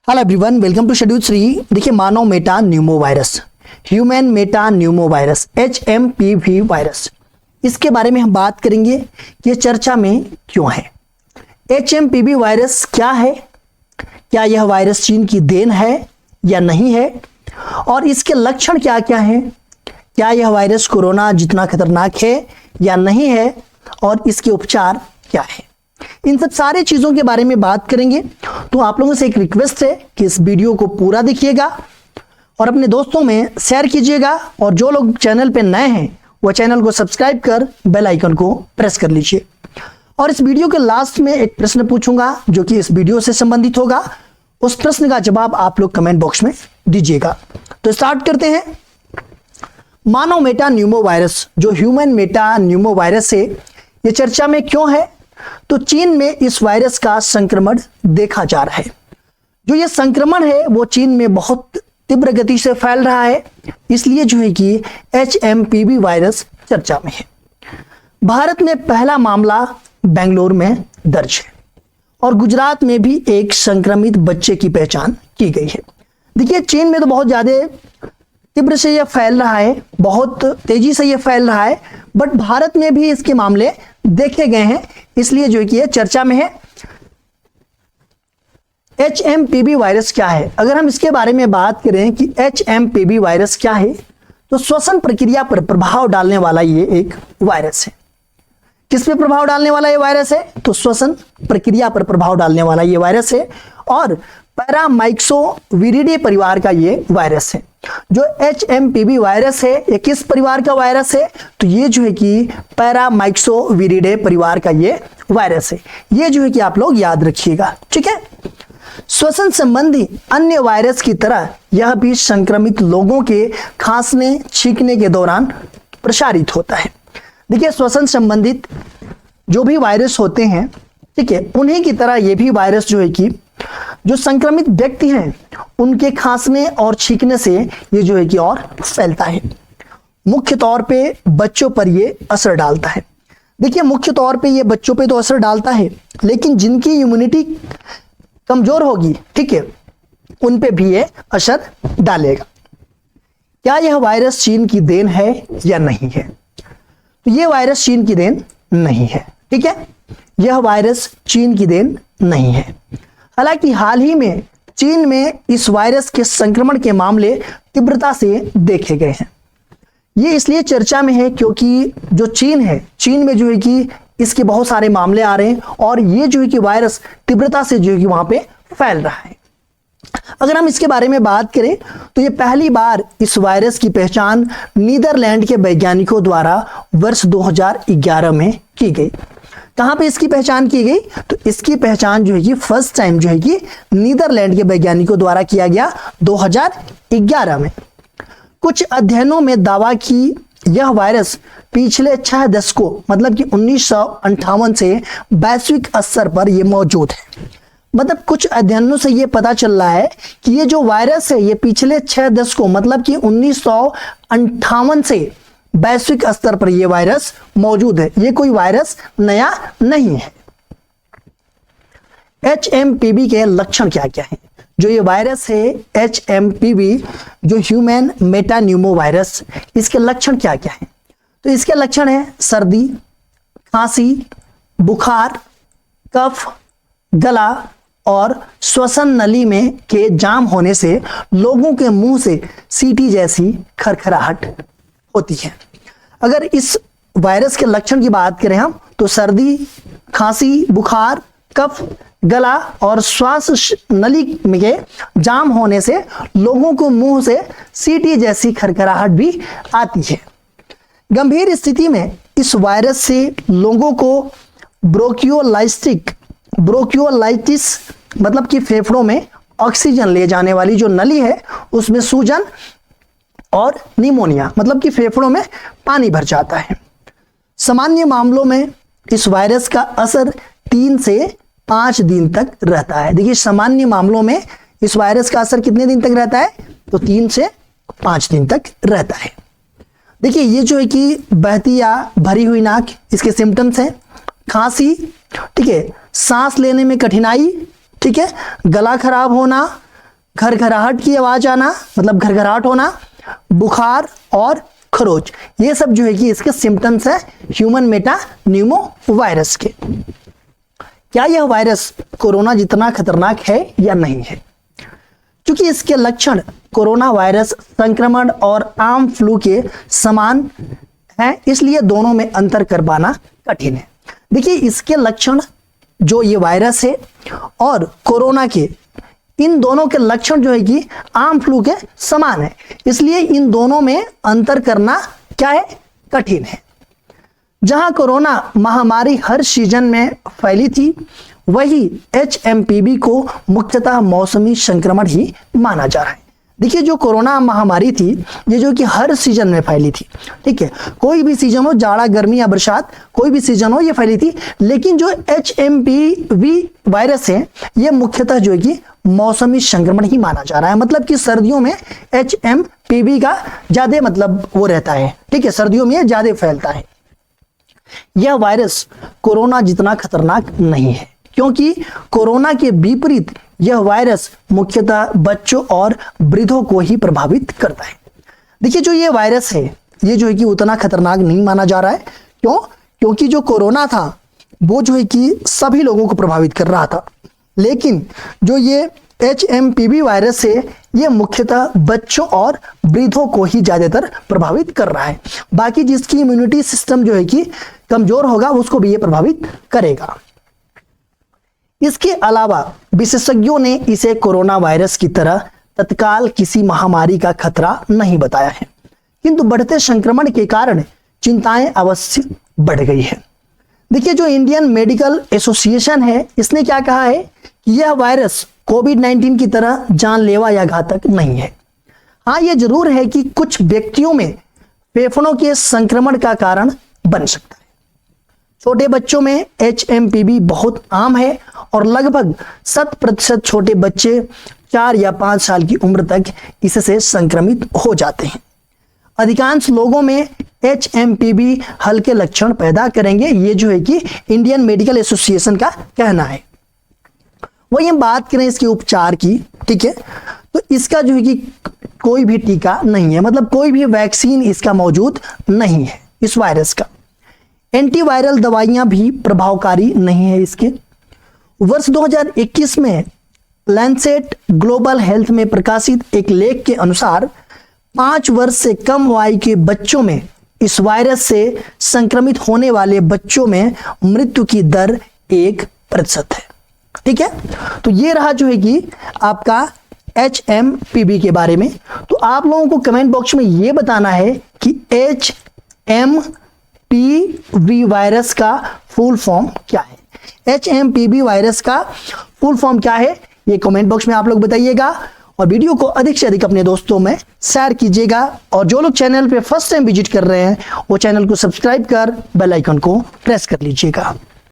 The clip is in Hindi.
Hello everyone, welcome to schedule 3। देखिए, मानव metapneumovirus, human metapneumovirus, HMPV virus, इसके बारे में हम बात करेंगे कि ये चर्चा में क्यों है। HMPV वायरस क्या है, क्या यह वायरस चीन की देन है या नहीं है, और इसके लक्षण क्या क्या हैं, क्या यह वायरस कोरोना जितना खतरनाक है या नहीं है, और इसके उपचार क्या है। इन सब सारे चीजों के बारे में बात करेंगे। तो आप लोगों से एक रिक्वेस्ट है कि इस वीडियो को पूरा देखिएगा और अपने दोस्तों में शेयर कीजिएगा, और जो लोग चैनल पे नए हैं वो चैनल को सब्सक्राइब कर बेल आइकन को प्रेस कर लीजिए। और इस वीडियो के लास्ट में एक प्रश्न पूछूंगा जो कि इस वीडियो से संबंधित होगा। उस प्रश्न का जवाब आप लोग कमेंट बॉक्स में दीजिएगा। तो स्टार्ट करते हैं। मानव मेटा न्यूमो वायरस जो ह्यूमन मेटा न्यूमो वायरस है, ये चर्चा में क्यों है। तो चीन में इस वायरस का संक्रमण देखा जा रहा है। जो ये संक्रमण है वो चीन में बहुत तीव्र गति से फैल रहा है, इसलिए जो है कि HMPV वायरस चर्चा में है। भारत में पहला मामला बेंगलुरु में दर्ज है और गुजरात में भी एक संक्रमित बच्चे की पहचान की गई है। देखिए, चीन में तो बहुत ज्यादा तीव्र से यह फैल रहा है, बहुत तेजी से यह फैल रहा है, बट भारत में भी इसके मामले देखे गए हैं, इसलिए जो कि यह चर्चा में है। HMPV वायरस क्या है, अगर हम इसके बारे में बात करें कि HMPV वायरस क्या है, तो श्वसन प्रक्रिया पर प्रभाव डालने वाला ये एक वायरस है। किस पे प्रभाव डालने वाला ये वायरस है, तो श्वसन प्रक्रिया पर प्रभाव डालने वाला ये वायरस है, और पैरामाइक्सोविरिडे परिवार का ये वायरस है। जो HMPV वायरस है ये किस परिवार का वायरस है, तो ये जो है कि पैरामाइक्सोविरिडे परिवार का ये वायरस है। ये जो है कि आप लोग याद रखिएगा, ठीक है। श्वसन संबंधी अन्य वायरस की तरह यह भी संक्रमित लोगों के खांसने छींकने के दौरान प्रसारित होता है। देखिए, श्वसन संबंधित जो भी वायरस होते हैं, ठीक है, उन्हीं की तरह ये भी वायरस जो है कि जो संक्रमित व्यक्ति हैं उनके खांसने और छींकने से ये जो है कि और फैलता है। मुख्य तौर पे बच्चों पर ये असर डालता है। देखिए, मुख्य तौर पे ये बच्चों पे तो असर डालता है, लेकिन जिनकी इम्यूनिटी कमजोर होगी, ठीक है, उन पे भी ये असर डालेगा। क्या यह वायरस चीन की देन है या नहीं है, तो ये वायरस चीन की देन नहीं है, ठीक है। यह वायरस चीन की देन नहीं है। हालांकि हाल ही में चीन में इस वायरस के संक्रमण के मामले तीव्रता से देखे गए हैं। ये इसलिए चर्चा में है क्योंकि जो चीन है, चीन में जो है कि इसके बहुत सारे मामले आ रहे हैं, और ये जो है कि वायरस तीव्रता से जो है कि वहां पे फैल रहा है। अगर हम इसके बारे में बात करें तो ये पहली बार इस वायरस की पहचान नीदरलैंड के वैज्ञानिकों द्वारा वर्ष 2011 में की गई। कहां पे इसकी पहचान की गई, तो इसकी पहचान जो है कि फर्स्ट टाइम जो है कि नीदरलैंड के वैज्ञानिकों द्वारा किया गया 2011 में। कुछ अध्ययनों में दावा की यह वायरस पिछले 6 दशकों मतलब कि 1958 से वैश्विक स्तर पर यह मौजूद है। मतलब कुछ अध्ययनों से यह पता चल रहा है कि ये जो वायरस है ये पिछले 6 दशकों मतलब कि 1958 से वैश्विक स्तर पर यह वायरस मौजूद है। ये कोई वायरस नया नहीं है। HMPV के लक्षण क्या क्या हैं। जो ये वायरस है HMPV जो ह्यूमन मेटा न्यूमो वायरस, इसके लक्षण क्या क्या हैं, तो इसके लक्षण है सर्दी, खांसी, बुखार, कफ, गला और श्वसन नली में के जाम होने से लोगों के मुंह से सीटी जैसी खरखराहट होती है। अगर इस वायरस के लक्षण की बात करें हम, तो सर्दी, खांसी, बुखार, कफ, गला और श्वास नली के जाम होने से लोगों को मुंह से सीटी जैसी खरखराहट भी आती है। गंभीर स्थिति में इस वायरस से लोगों को ब्रोंकियोलाइटिस मतलब कि फेफड़ों में ऑक्सीजन ले जाने वाली जो नली है उसमें सूजन और निमोनिया मतलब कि फेफड़ों में पानी भर जाता है। सामान्य मामलों में इस वायरस का असर 3 से 5 दिन तक रहता है। देखिए, सामान्य मामलों में इस वायरस का असर कितने दिन तक रहता है, तो 3 से 5 दिन तक रहता है। देखिए, ये जो है कि बहती या भरी हुई नाक, इसके सिम्टम्स हैं। खांसी, ठीक है, सांस लेने में कठिनाई, ठीक है, गला खराब होना, घरघराहट की आवाज आना, मतलब घरघराहट होना, बुखार और खरोच, ये सब जो है कि इसके सिम्टम्स है ह्यूमन मेटान्यूमो वायरस के। क्या यह वायरस कोरोना जितना खतरनाक है या नहीं है? क्योंकि इसके लक्षण कोरोना वायरस संक्रमण और आम फ्लू के समान हैं, इसलिए दोनों में अंतर कर पाना कठिन है। देखिए, इसके लक्षण जो ये वायरस है और कोरोना के, इन दोनों के लक्षण जो है कि आम फ्लू के समान है, इसलिए इन दोनों में अंतर करना क्या है, कठिन है। जहां कोरोना महामारी हर सीजन में फैली थी, वही HMPV को मुख्यतः मौसमी संक्रमण ही माना जा रहा है। देखिए, जो कोरोना महामारी थी ये जो कि हर सीजन में फैली थी, ठीक है, कोई भी सीजन हो, जाड़ा गर्मी या बरसात, कोई भी सीजन हो, ये फैली थी। लेकिन जो HMPV वायरस है ये मुख्यतः जो है कि मौसमी संक्रमण ही माना जा रहा है। मतलब कि सर्दियों में HMPV का ज्यादा मतलब वो रहता है, ठीक है, सर्दियों में ज्यादा फैलता है। यह वायरस कोरोना जितना खतरनाक नहीं है, क्योंकि कोरोना के विपरीत यह वायरस मुख्यतः बच्चों और वृद्धों को ही प्रभावित करता है। देखिए, जो ये वायरस है ये जो है कि उतना खतरनाक नहीं माना जा रहा है। क्यों? क्योंकि जो कोरोना था वो जो है कि सभी लोगों को प्रभावित कर रहा था, लेकिन जो ये HMPV वायरस है ये मुख्यतः बच्चों और वृद्धों को ही ज्यादातर प्रभावित कर रहा है। बाकी जिसकी इम्यूनिटी सिस्टम जो है कि कमजोर होगा उसको भी ये प्रभावित करेगा। इसके अलावा विशेषज्ञों ने इसे कोरोना वायरस की तरह तत्काल किसी महामारी का खतरा नहीं बताया है, किंतु बढ़ते संक्रमण के कारण चिंताएं अवश्य बढ़ गई है। देखिए, जो इंडियन मेडिकल एसोसिएशन है इसने क्या कहा है कि यह वायरस कोविड-19 की तरह जानलेवा या घातक नहीं है। हाँ, यह जरूर है कि कुछ व्यक्तियों में फेफड़ों के संक्रमण का कारण बन सकता है। छोटे बच्चों में HMPV बहुत आम है और लगभग 100% छोटे बच्चे 4 या 5 साल की उम्र तक इससे संक्रमित हो जाते हैं। अधिकांश लोगों में HMPV हल्के लक्षण पैदा करेंगे, ये जो है कि इंडियन मेडिकल एसोसिएशन का कहना है। वही हम बात करें इसके उपचार की, ठीक है, तो इसका जो है कि कोई भी टीका नहीं है, मतलब कोई भी वैक्सीन इसका मौजूद नहीं है। इस वायरस का एंटीवायरल दवाइयां भी प्रभावकारी नहीं है इसके। वर्ष 2021 में लैंसेट ग्लोबल हेल्थ में प्रकाशित एक लेख के अनुसार 5 वर्ष से कम आयु के बच्चों में इस वायरस से संक्रमित होने वाले बच्चों में मृत्यु की दर 1% है। ठीक है, तो ये रहा जो है कि आपका HMPV के बारे में। तो आप लोगों को कमेंट बॉक्स में ये बताना है कि HMPV वायरस का फुल फॉर्म क्या है। HMPV वायरस का फुल फॉर्म क्या है ये कमेंट बॉक्स में आप लोग बताइएगा, और वीडियो को अधिक से अधिक अपने दोस्तों में शेयर कीजिएगा। और जो लोग चैनल पे फर्स्ट टाइम विजिट कर रहे हैं वो चैनल को सब्सक्राइब कर बेल आइकन को प्रेस कर लीजिएगा।